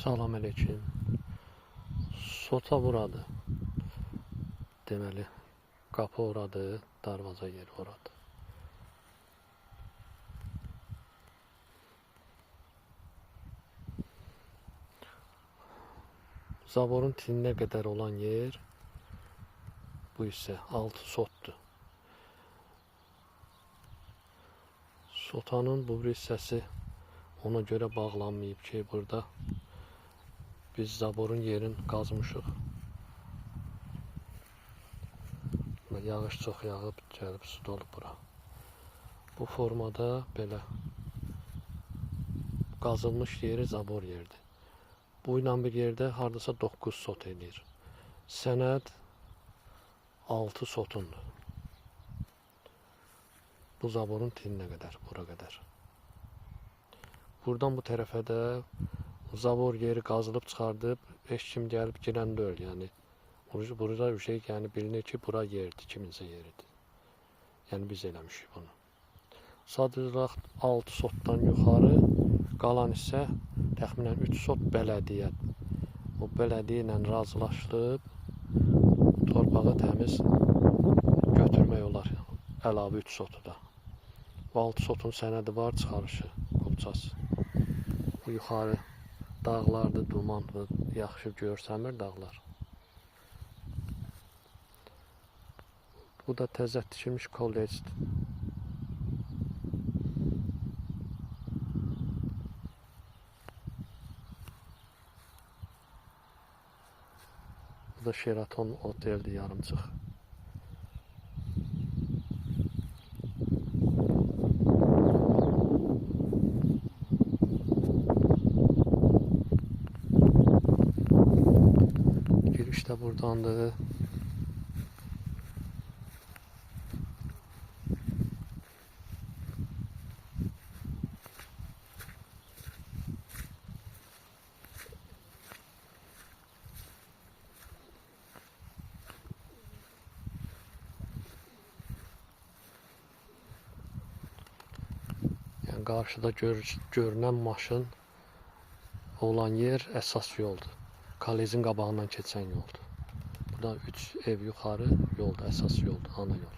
Salam aleyküm. Sota buradı. Deməli, qapı oradı, darvaza yeri oradı. Zaborun tininə qədər olan yer bu isə 6 sotdur. Sotanın bu bir hissəsi ona görə bağlanmayıb ki, burada biz zaborun yerin qazmışıq. Yağış çox yağıb, gəlib su dolub bura. Bu formada belə qazılmış yeri zabor yerdir. Bu ilə bir yerdə hardasa 9 sot edir. Sənəd 6 sotundur. Bu zaborun tininə qədər, bura qədər. Buradan bu tərəfə də zabor yeri qazılıb çıxardıb, heç kim gəlib girən deyil. Yəni burada bir şey, yəni bilinir ki, bura yerdir, kiminsə yeridir. Yəni biz eləmişik bunu. Sadəcə 6 sotdan yuxarı qalan isə təxminən 3 sot bələdiyyə. O bələdiyyə ilə razılaşılıb torpağı təmiz götürmək olar. Əlavə 3 sotu da. Bu 6 sotun sənədi var, çıxarışı, qopçası. Bu yuxarı dağlardır, dumandır, yaxşı görsənmir dağlar. Bu da təzə tikilmiş kollecdir. Bu da Sheraton oteldir, yarımçıq. Giriş də buradandır. Yəni qarşıda görünən maşın olan yer əsas yoldur. Kollejin qabağından keçən yoldur. Burada 3 ev yuxarı yoldur, əsas yoldur, ana yol.